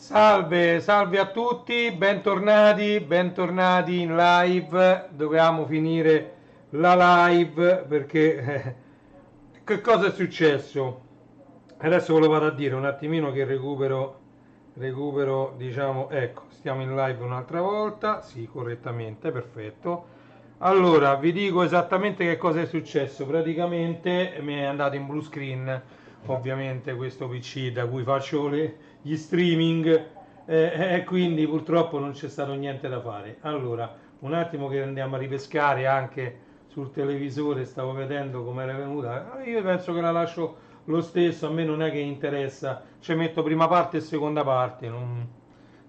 Salve, salve a tutti, bentornati in live. Dovevamo finire la live perché che cosa è successo? Adesso ve lo vado a dire un attimino che recupero, diciamo, ecco, stiamo in live un'altra volta, sì, correttamente, perfetto. Allora, vi dico esattamente che cosa è successo. Praticamente mi è andato in blue screen, ovviamente, questo PC da cui faccio gli streaming e quindi purtroppo non c'è stato niente da fare. Allora, un attimo che andiamo a ripescare anche sul televisore, stavo vedendo come era venuta. Io penso che la lascio lo stesso, a me non è che interessa, ci metto prima parte e seconda parte,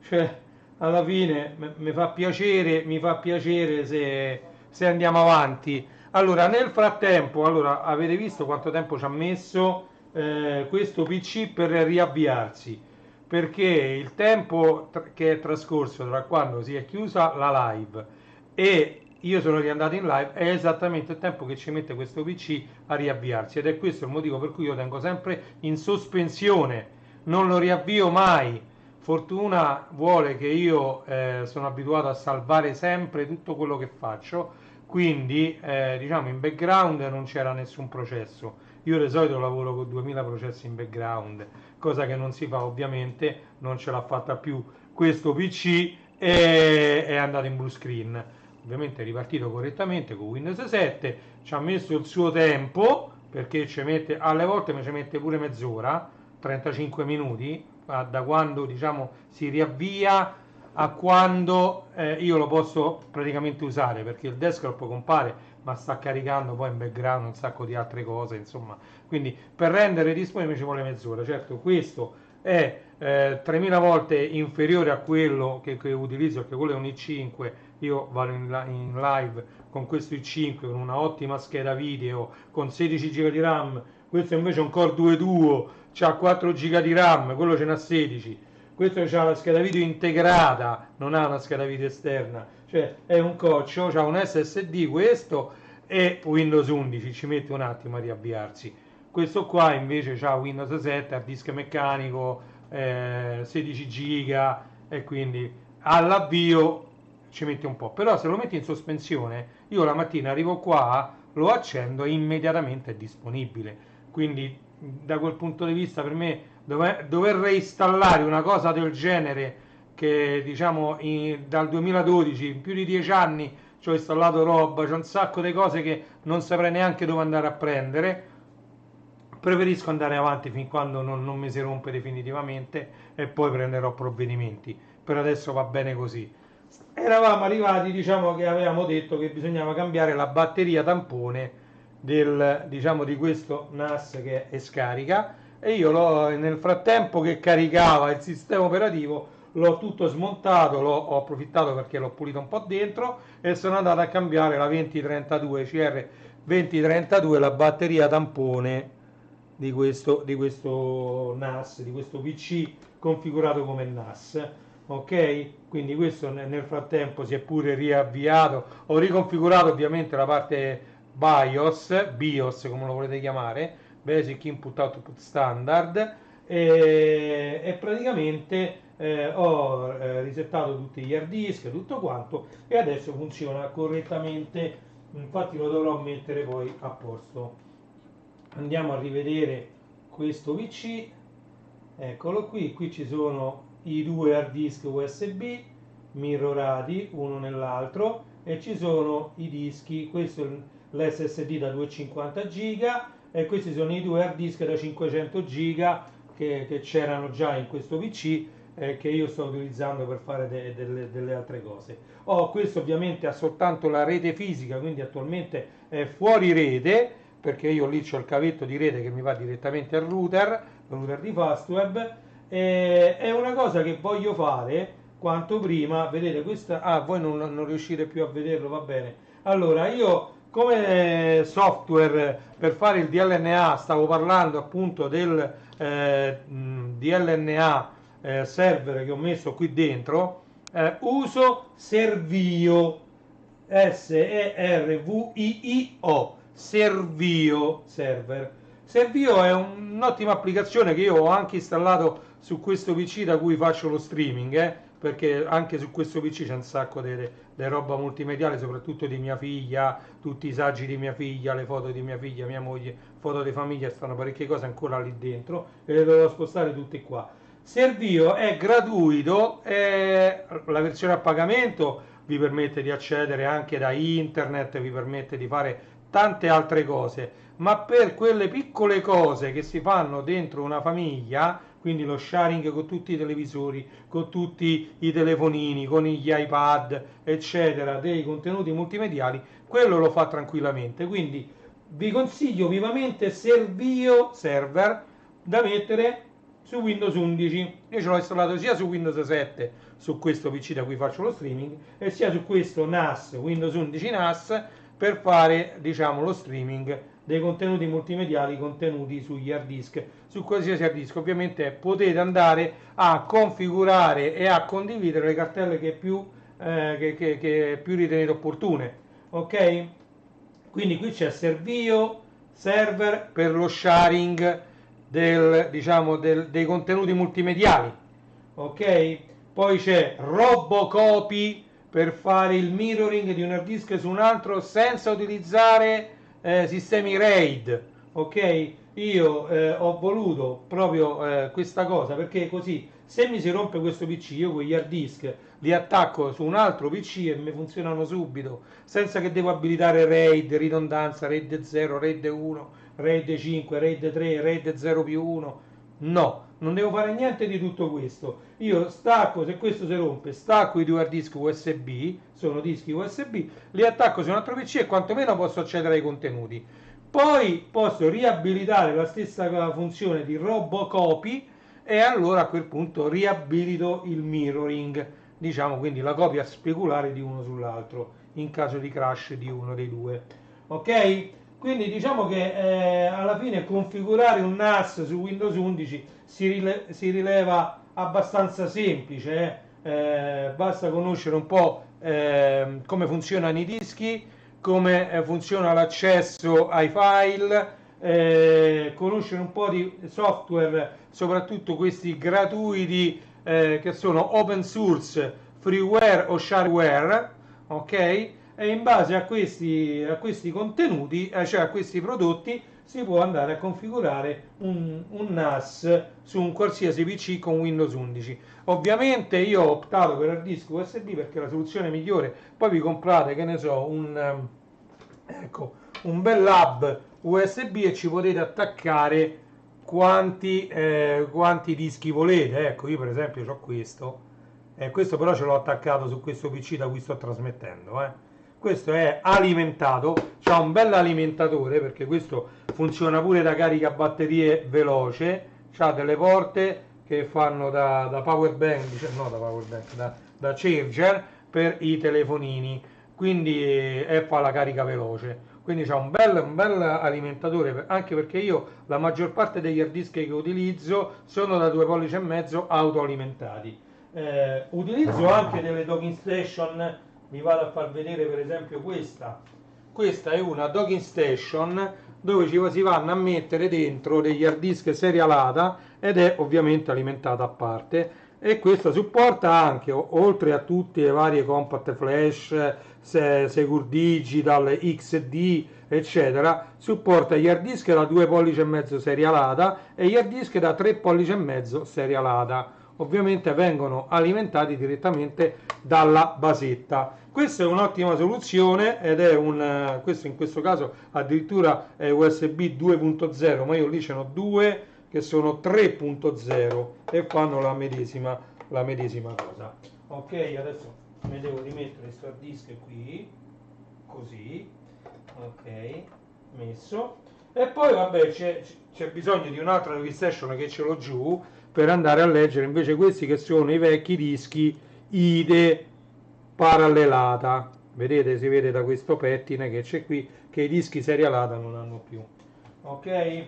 cioè, alla fine mi fa piacere se andiamo avanti. Allora, nel frattempo, allora, avete visto quanto tempo ci ha messo questo PC per riavviarsi? Perché il tempo che è trascorso tra quando si è chiusa la live e io sono riandato in live è esattamente il tempo che ci mette questo PC a riavviarsi ed è questo il motivo per cui io tengo sempre in sospensione, non lo riavvio mai. Fortuna vuole che io sono abituato a salvare sempre tutto quello che faccio, quindi diciamo in background non c'era nessun processo. Io di solito lavoro con 2000 processi in background, cosa che non si fa ovviamente, non ce l'ha fatta più questo PC e è andato in blue screen. Ovviamente è ripartito correttamente con Windows 7, ci ha messo il suo tempo perché ci mette, alle volte mi ci mette pure mezz'ora, 35 minuti, da quando diciamo si riavvia a quando io lo posso praticamente usare perché il desktop compare ma sta caricando poi in background un sacco di altre cose, insomma, quindi per rendere disponibile ci vuole mezz'ora. Certo, questo è 3000 volte inferiore a quello che utilizzo, perché quello è un i5, io vado in live con questo i5 con una ottima scheda video con 16 GB di RAM. Questo invece è un Core 2 Duo, c'ha 4 GB di RAM, quello ce n'ha 16. Questo ha la scheda video integrata, non ha una scheda video esterna, cioè è un coccio, c'ha un SSD questo e Windows 11, ci mette un attimo a riavviarsi. Questo qua invece ha Windows 7, hard disk meccanico, 16 giga e quindi all'avvio ci mette un po'. Però se lo metti in sospensione, io la mattina arrivo qua, lo accendo e immediatamente è disponibile. Quindi da quel punto di vista per me dover reinstallare una cosa del genere che diciamo dal 2012, in più di 10 anni ci ho installato roba, c'è un sacco di cose che non saprei neanche dove andare a prendere. Preferisco andare avanti fin quando non mi si rompe definitivamente e poi prenderò provvedimenti. Per adesso va bene così. Eravamo arrivati, diciamo che avevamo detto che bisognava cambiare la batteria tampone diciamo, di questo NAS che è scarica e io nel frattempo che caricava il sistema operativo l'ho tutto smontato, ho approfittato perché l'ho pulito un po' dentro e sono andato a cambiare la 2032 CR 2032, la batteria tampone di questo NAS, di questo PC configurato come NAS. Ok? Quindi questo nel frattempo si è pure riavviato. Ho riconfigurato ovviamente la parte BIOS come lo volete chiamare, Basic Input Output Standard, e praticamente ho risettato tutti gli hard disk, tutto quanto, e adesso funziona correttamente. Infatti lo dovrò mettere poi a posto. Andiamo a rivedere questo PC, eccolo qui ci sono i due hard disk USB mirrorati uno nell'altro e ci sono i dischi, questo è l'SSD da 250 giga e questi sono i due hard disk da 500 giga che c'erano già in questo PC, che io sto utilizzando per fare delle altre cose. Questo ovviamente ha soltanto la rete fisica, quindi attualmente è fuori rete perché io lì c'ho il cavetto di rete che mi va direttamente al router di Fastweb. È una cosa che voglio fare quanto prima. Vedete questa, voi non riuscite più a vederlo, va bene. Allora io come software per fare il DLNA stavo parlando appunto del DLNA server che ho messo qui dentro. Uso Servio, Servio, Servio server. Servio è un'ottima applicazione che io ho anche installato su questo PC da cui faccio lo streaming, perché anche su questo PC c'è un sacco di roba multimediale, soprattutto di mia figlia, tutti i saggi di mia figlia, le foto di mia figlia, mia moglie, foto di famiglia, stanno parecchie cose ancora lì dentro e le devo spostare tutte qua. Servio è gratuito, la versione a pagamento vi permette di accedere anche da internet, vi permette di fare tante altre cose, ma per quelle piccole cose che si fanno dentro una famiglia, quindi lo sharing con tutti i televisori, con tutti i telefonini, con gli iPad, eccetera, dei contenuti multimediali, quello lo fa tranquillamente. Quindi vi consiglio vivamente Servio Server da mettere su Windows 11. Io ce l'ho installato sia su Windows 7 su questo PC da cui faccio lo streaming e sia su questo NAS, Windows 11 NAS, per fare, diciamo, lo streaming dei contenuti multimediali contenuti sugli hard disk, su qualsiasi hard disk. Ovviamente potete andare a configurare e a condividere le cartelle che più ritenete opportune, ok? Quindi qui c'è Servio Server per lo sharing diciamo, dei contenuti multimediali, ok? Poi c'è Robocopy per fare il mirroring di un hard disk su un altro senza utilizzare sistemi RAID, ok? Io ho voluto proprio questa cosa perché così se mi si rompe questo PC io con gli hard disk li attacco su un altro PC e mi funzionano subito senza che devo abilitare RAID, ridondanza, RAID 0, RAID 1, RAID 5, RAID 3, RAID 0 più 1. No, non devo fare niente di tutto questo. Io stacco, se questo si rompe, stacco i due hard disk USB, sono dischi USB, li attacco su un altro PC e quantomeno posso accedere ai contenuti. Poi posso riabilitare la stessa funzione di Robocopy e allora a quel punto riabilito il mirroring, diciamo quindi la copia speculare di uno sull'altro in caso di crash di uno dei due. Ok? Quindi diciamo che alla fine configurare un NAS su Windows 11 si rileva abbastanza semplice, basta conoscere un po' come funzionano i dischi, come funziona l'accesso ai file, conoscere un po' di software, soprattutto questi gratuiti che sono open source, freeware o shareware, ok? E in base a questi contenuti, cioè a questi prodotti, si può andare a configurare un NAS su un qualsiasi PC con Windows 11. Ovviamente io ho optato per hard disk USB perché è la soluzione migliore. Poi vi comprate, che ne so, ecco, un bel hub USB e ci potete attaccare quanti dischi volete. Ecco, io per esempio ho questo, questo però ce l'ho attaccato su questo PC da cui sto trasmettendo. Questo è alimentato, c'ha un bel alimentatore perché questo funziona pure da carica batterie veloce, c'ha delle porte che fanno da power bank, no da power bank, da charger per i telefonini, quindi fa la carica veloce. Quindi c'ha un bel alimentatore, anche perché io la maggior parte degli hard disk che utilizzo sono da 2 pollici e mezzo autoalimentati. Utilizzo anche delle docking station, vi vado a far vedere per esempio questa. Questa è una docking station dove si vanno a mettere dentro degli hard disk serialata ed è ovviamente alimentata a parte e questa supporta anche, oltre a tutte le varie compact flash, Secure Digital, XD, eccetera, supporta gli hard disk da 2 pollici e mezzo serialata e gli hard disk da 3 pollici e mezzo serialata. Ovviamente vengono alimentati direttamente dalla basetta. Questa è un'ottima soluzione ed è questo in questo caso addirittura è USB 2.0, ma io lì ce n'ho due che sono 3.0 e fanno la medesima cosa. Ok, adesso mi devo rimettere questo hard disk qui, così, ok, messo. E poi vabbè c'è bisogno di un'altra docking station che ce l'ho giù per andare a leggere invece questi che sono i vecchi dischi IDE parallelata. Vedete, si vede da questo pettine che c'è qui che i dischi serialata non hanno più. Ok?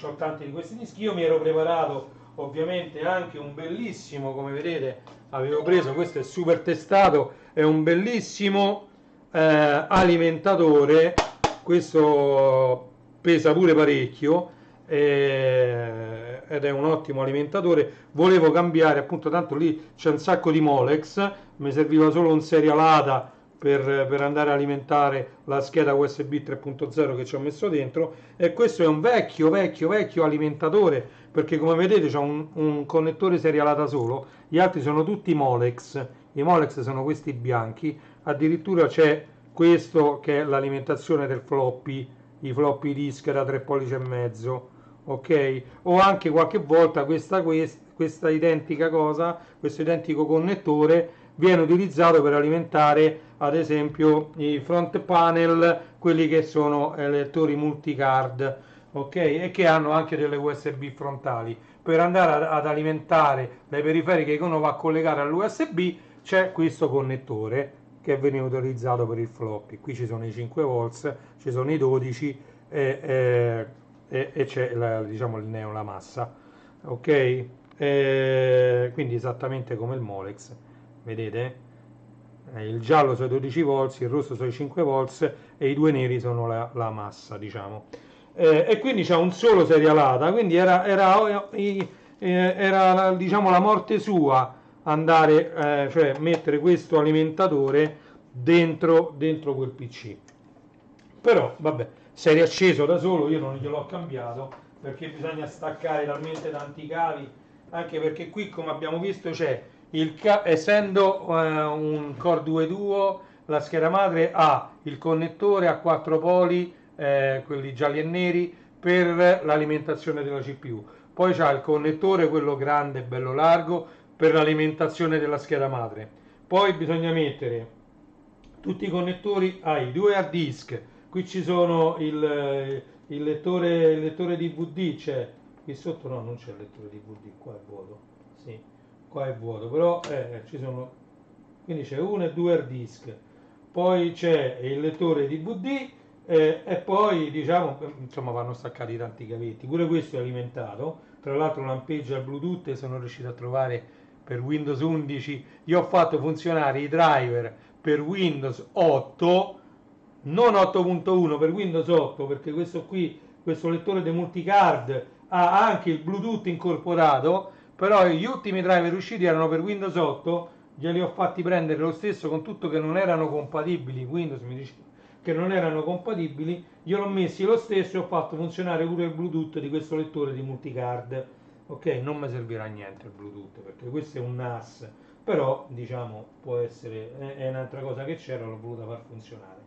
Ho tanti di questi dischi. Io mi ero preparato ovviamente anche un bellissimo, come vedete, avevo preso, questo è super testato, è un bellissimo alimentatore, questo pesa pure parecchio, ed è un ottimo alimentatore. Volevo cambiare, appunto, tanto lì c'è un sacco di Molex, mi serviva solo un serial ATA per andare a alimentare la scheda USB 3.0 che ci ho messo dentro, e questo è un vecchio alimentatore, perché come vedete c'è un connettore serialata solo, gli altri sono tutti Molex. I Molex sono questi bianchi, addirittura c'è questo che è l'alimentazione del floppy, i floppy disk da 3 pollici e mezzo, ok? O anche qualche volta questa identica cosa, questo identico connettore viene utilizzato per alimentare ad esempio i front panel, quelli che sono lettori multicard, ok? E che hanno anche delle USB frontali. Per andare ad alimentare le periferiche che uno va a collegare all'USB c'è questo connettore che veniva utilizzato per il floppy. Qui ci sono i 5 volts, ci sono i 12 e c'è diciamo il neo, la massa, ok? Quindi esattamente come il Molex, vedete? Il giallo sono i 12 volts, il rosso sono i 5 volts e i due neri sono la massa, diciamo. E quindi c'è un solo serialata, quindi era diciamo la morte sua andare, cioè mettere questo alimentatore dentro quel PC. Però vabbè, si è riacceso da solo, io non gliel'ho cambiato perché bisogna staccare talmente tanti cavi, anche perché qui come abbiamo visto c'è essendo un Core 2 Duo, la scheda madre ha il connettore a 4 poli, quelli gialli e neri, per l'alimentazione della CPU. Poi c'ha il connettore, quello grande, bello largo, per l'alimentazione della scheda madre. Poi bisogna mettere tutti i connettori ai due hard disk. Qui ci sono il lettore DVD, c'è qui sotto, no, non c'è il lettore DVD, qua è vuoto. Sì, qua è vuoto, però ci sono, quindi c'è uno e due hard disk, poi c'è il lettore DVD, e poi diciamo insomma vanno staccati tanti cavetti. Pure questo è alimentato, tra l'altro lampeggia il Bluetooth, e sono riuscito a trovare per Windows 11. Io ho fatto funzionare i driver per Windows 8, non 8.1, per Windows 8, perché questo qui, questo lettore di multicard ha anche il Bluetooth incorporato, però gli ultimi driver usciti erano per Windows 8, glieli ho fatti prendere lo stesso, con tutto che non erano compatibili. Windows mi dice che non erano compatibili, glielo ho messi lo stesso e ho fatto funzionare pure il Bluetooth di questo lettore di multicard. Ok, non mi servirà a niente il Bluetooth perché questo è un NAS, però diciamo può essere, è un'altra cosa che c'era, l'ho voluta far funzionare.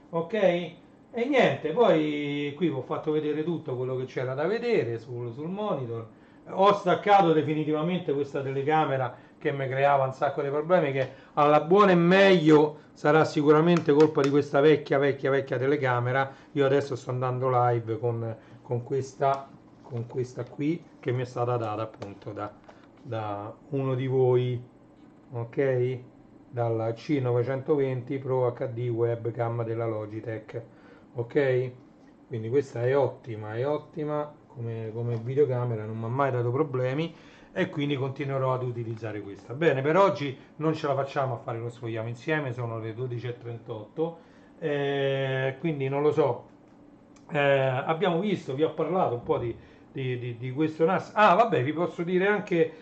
Ok? E niente, poi qui vi ho fatto vedere tutto quello che c'era da vedere sul monitor. Ho staccato definitivamente questa telecamera che mi creava un sacco di problemi, che alla buona e meglio sarà sicuramente colpa di questa vecchia telecamera. Io adesso sto andando live con questa qui che mi è stata data appunto da uno di voi, ok? Dalla C920 Pro HD webcam della Logitech, ok? Quindi questa è ottima come videocamera, non mi ha mai dato problemi, e quindi continuerò ad utilizzare questa. Bene, per oggi non ce la facciamo a fare lo sfogliamo insieme, sono le 12:38, quindi non lo so. Abbiamo visto, vi ho parlato un po' di questo NAS. Ah, vabbè, vi posso dire anche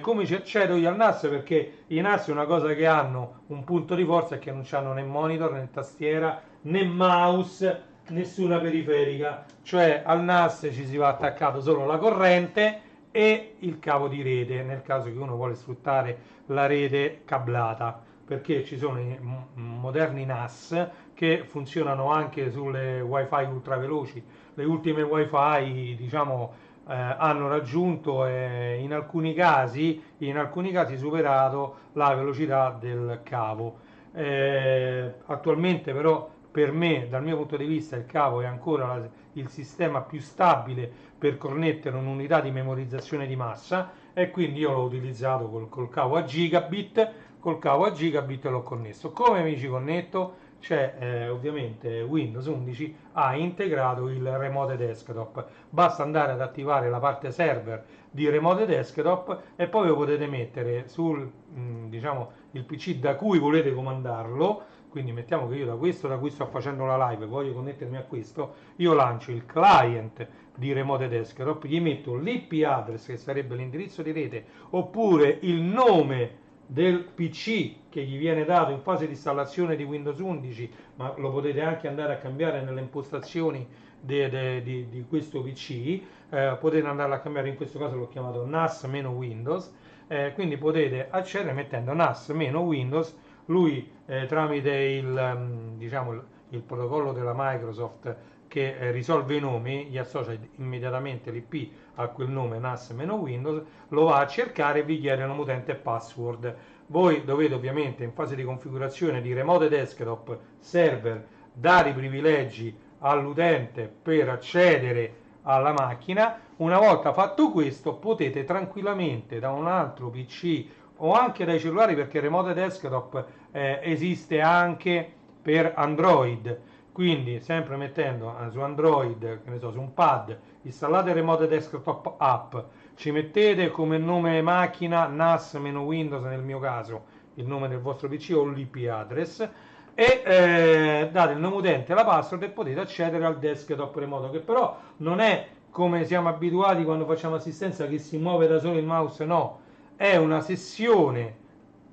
come ci accedo io al NAS, perché i NAS è una cosa che hanno un punto di forza, è che non hanno né monitor né tastiera né mouse, nessuna periferica, cioè al NAS ci si va attaccato solo la corrente e il cavo di rete nel caso che uno vuole sfruttare la rete cablata, perché ci sono i moderni NAS che funzionano anche sulle wifi ultra veloci. Le ultime wifi diciamo hanno raggiunto in alcuni casi superato la velocità del cavo. Attualmente però per me, dal mio punto di vista, il cavo è ancora il sistema più stabile per connettere un'unità di memorizzazione di massa, e quindi io l'ho utilizzato col cavo a gigabit. Col cavo a gigabit l'ho connesso. Come mi ci connetto? C'è ovviamente Windows 11 ha integrato il remote desktop, basta andare ad attivare la parte server di remote desktop e poi lo potete mettere sul diciamo il PC da cui volete comandarlo, quindi mettiamo che io da questo da cui sto facendo la live voglio connettermi a questo, io lancio il client di Remote Desktop, gli metto l'IP address che sarebbe l'indirizzo di rete oppure il nome del PC che gli viene dato in fase di installazione di Windows 11, ma lo potete anche andare a cambiare nelle impostazioni di questo PC, potete andare a cambiare, in questo caso l'ho chiamato NAS-Windows, quindi potete accedere mettendo NAS-Windows, lui tramite diciamo, il protocollo della Microsoft che risolve i nomi, gli associa immediatamente l'IP a quel nome NAS-Windows, lo va a cercare e vi chiede un utente password. Voi dovete ovviamente in fase di configurazione di Remote Desktop Server dare i privilegi all'utente per accedere alla macchina. Una volta fatto questo potete tranquillamente da un altro PC o anche dai cellulari, perché Remote Desktop esiste anche per Android, quindi sempre mettendo su Android, che ne so, su un pad, installate Remote Desktop App, ci mettete come nome macchina NAS-Windows nel mio caso, il nome del vostro PC o l'IP address, e date il nome utente e la password e potete accedere al desktop remoto, che però non è come siamo abituati quando facciamo assistenza che si muove da solo il mouse, no, è una sessione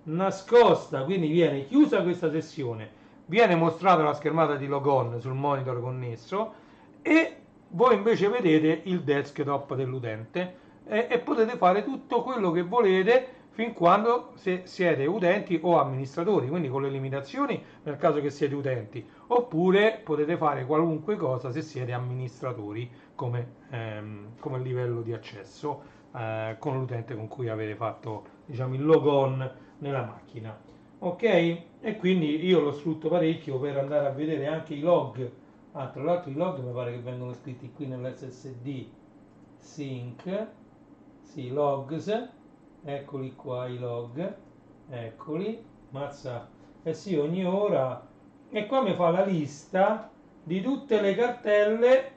nascosta, quindi viene chiusa questa sessione, viene mostrata la schermata di logon sul monitor connesso e voi invece vedete il desktop dell'utente e potete fare tutto quello che volete fin quando se siete utenti o amministratori, quindi con le limitazioni nel caso che siete utenti, oppure potete fare qualunque cosa se siete amministratori come livello di accesso con l'utente con cui avete fatto, diciamo, il logon nella macchina. Ok? E quindi io lo sfrutto parecchio per andare a vedere anche i log. Ah, tra l'altro i log mi pare che vengono scritti qui nell'SSD sync. Sì, logs, eccoli qua i log, eccoli, mazza, eh sì, ogni ora, e qua mi fa la lista di tutte le cartelle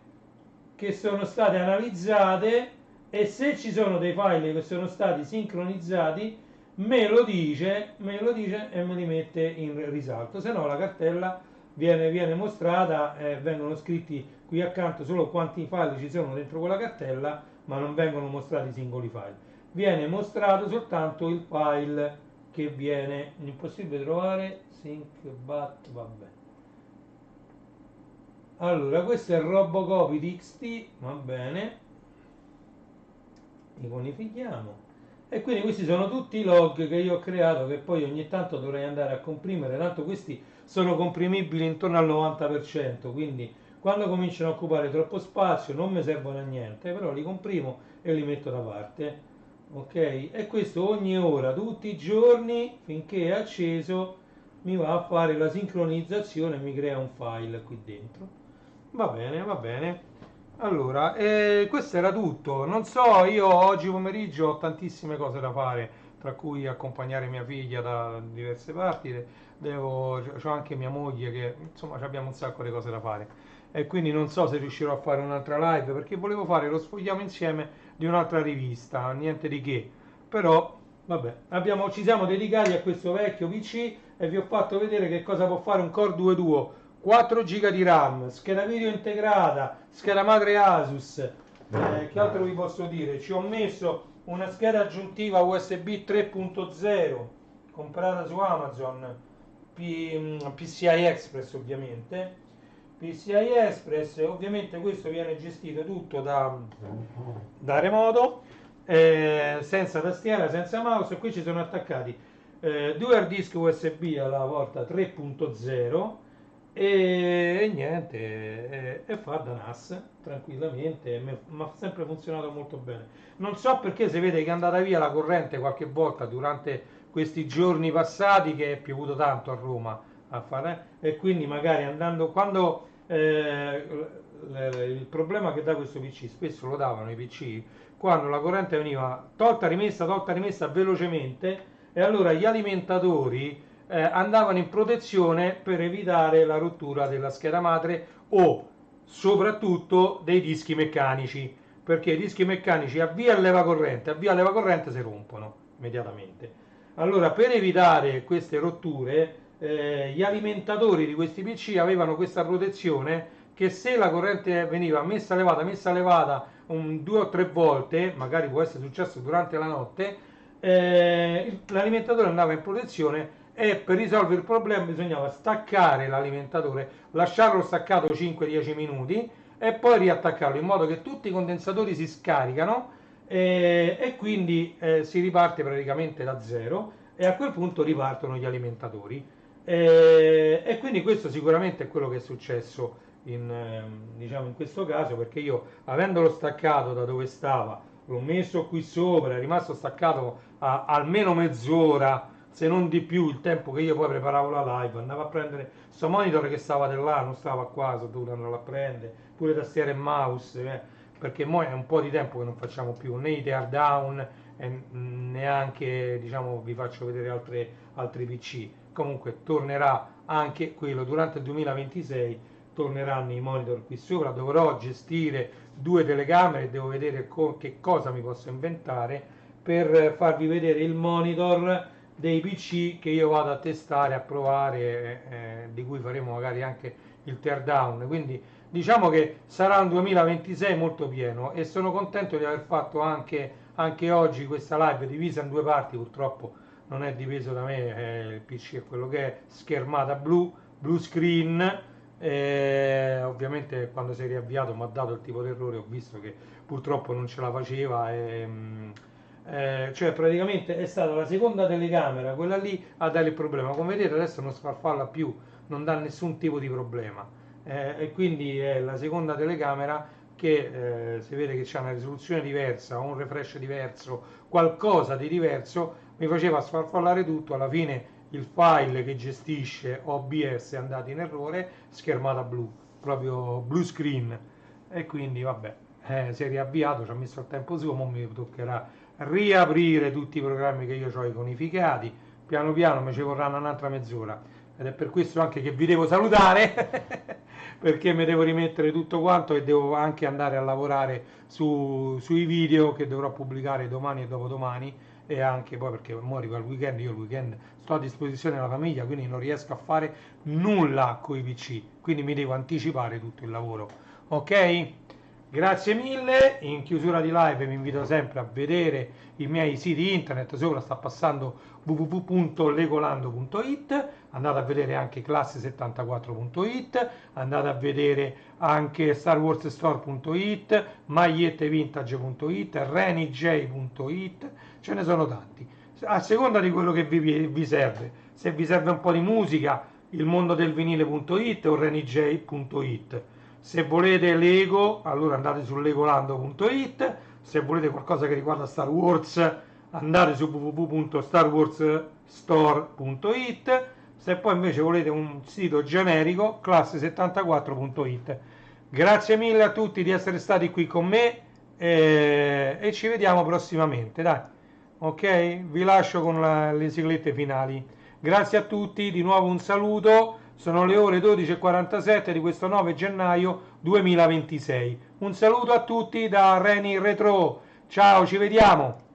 che sono state analizzate e se ci sono dei file che sono stati sincronizzati me lo dice e me li mette in risalto, se no la cartella viene mostrata, vengono scritti qui accanto solo quanti file ci sono dentro quella cartella, ma non vengono mostrati i singoli file. Viene mostrato soltanto il file che viene impossibile trovare, sync bat, vabbè. Allora, questo è Robocopy TXT, va bene, iconifichiamo. E quindi questi sono tutti i log che io ho creato, che poi ogni tanto dovrei andare a comprimere, tanto questi sono comprimibili intorno al 90%, quindi quando cominciano a occupare troppo spazio non mi servono a niente, però li comprimo e li metto da parte. Ok? E questo ogni ora, tutti i giorni, finché è acceso, mi va a fare la sincronizzazione e mi crea un file qui dentro. Va bene, va bene. Allora, questo era tutto. Non so, io oggi pomeriggio ho tantissime cose da fare, tra cui accompagnare mia figlia da diverse parti. C'ho anche mia moglie che, insomma, abbiamo un sacco di cose da fare. E quindi non so se riuscirò a fare un'altra live, perché volevo fare lo sfogliamo insieme di un'altra rivista, niente di che. Però, vabbè, ci siamo dedicati a questo vecchio PC e vi ho fatto vedere che cosa può fare un Core 2 Duo 4 GB di RAM, scheda video integrata, scheda madre Asus, che altro vi posso dire? Ci ho messo una scheda aggiuntiva USB 3.0 comprata su Amazon, PCI Express ovviamente. PCI Express, ovviamente questo viene gestito tutto da remoto, senza tastiera, senza mouse, e qui ci sono attaccati due hard disk USB alla volta 3.0 e niente, e fa da NAS tranquillamente, mi ha sempre funzionato molto bene. Non so perché si vede che è andata via la corrente qualche volta durante questi giorni passati, che è piovuto tanto a Roma a fare, e quindi magari andando quando il problema che dà questo PC, spesso lo davano i PC quando la corrente veniva tolta rimessa velocemente, e allora gli alimentatori andavano in protezione per evitare la rottura della scheda madre o soprattutto dei dischi meccanici, perché i dischi meccanici avvia e leva corrente si rompono immediatamente. Allora, per evitare queste rotture, gli alimentatori di questi PC avevano questa protezione che se la corrente veniva messa levata due o tre volte, magari può essere successo durante la notte, l'alimentatore andava in protezione e per risolvere il problema bisognava staccare l'alimentatore, lasciarlo staccato 5-10 minuti e poi riattaccarlo in modo che tutti i condensatori si scaricano e quindi si riparte praticamente da zero e a quel punto ripartono gli alimentatori. E quindi questo sicuramente è quello che è successo diciamo in questo caso, perché io avendolo staccato da dove stava, l'ho messo qui sopra, è rimasto staccato almeno mezz'ora, se non di più, il tempo che io poi preparavo la live, andavo a prendere sto monitor che stava di là, non stava qua, sono dovuto andare a prendere, pure tastiera e mouse, perché mo è un po' di tempo che non facciamo più né i teardown e neanche diciamo vi faccio vedere altri PC. Comunque tornerà anche quello durante il 2026, torneranno i monitor qui sopra, dovrò gestire due telecamere, devo vedere che cosa mi posso inventare per farvi vedere il monitor dei PC che io vado a testare, a provare, di cui faremo magari anche il teardown. Quindi diciamo che sarà un 2026 molto pieno e sono contento di aver fatto anche oggi questa live divisa in due parti. Purtroppo non è dipeso da me, il PC è quello che è, schermata blue screen. Ovviamente quando si è riavviato mi ha dato il tipo d'errore, ho visto che purtroppo non ce la faceva cioè praticamente è stata la seconda telecamera, quella lì, a dare il problema. Come vedete adesso non sfarfalla più, non dà nessun tipo di problema, e quindi è la seconda telecamera che si vede che c'è una risoluzione diversa, un refresh diverso, qualcosa di diverso, mi faceva sfarfallare tutto. Alla fine il file che gestisce OBS è andato in errore, schermata blu, proprio blue screen, e quindi vabbè, si è riavviato, ci ha messo il tempo suo, ora mi toccherà riaprire tutti i programmi che io ho iconificati, piano piano mi ci vorranno un'altra mezz'ora ed è per questo anche che vi devo salutare perché mi devo rimettere tutto quanto e devo anche andare a lavorare sui video che dovrò pubblicare domani e dopodomani, e anche poi perché ora arriva il weekend, io il weekend sto a disposizione della famiglia, quindi non riesco a fare nulla con i PC, quindi mi devo anticipare tutto il lavoro. Ok? Grazie mille, in chiusura di live vi invito sempre a vedere i miei siti internet, sopra sta passando www.legolando.it, andate a vedere anche classe74.it, andate a vedere anche starwarsstore.it, magliettevintage.it, renij.it, ce ne sono tanti, a seconda di quello che vi serve. Se vi serve un po' di musica, il mondo del vinile.it o renij.it. Se volete Lego, allora andate su legolando.it. Se volete qualcosa che riguarda Star Wars, andate su www.starwarsstore.it. Se poi invece volete un sito generico, classe74.it. Grazie mille a tutti di essere stati qui con me e ci vediamo prossimamente, dai. Ok? Vi lascio con le siglette finali. Grazie a tutti, di nuovo un saluto. Sono le ore 12:47 di questo 9 gennaio 2026. Un saluto a tutti da Reni Retro. Ciao, ci vediamo!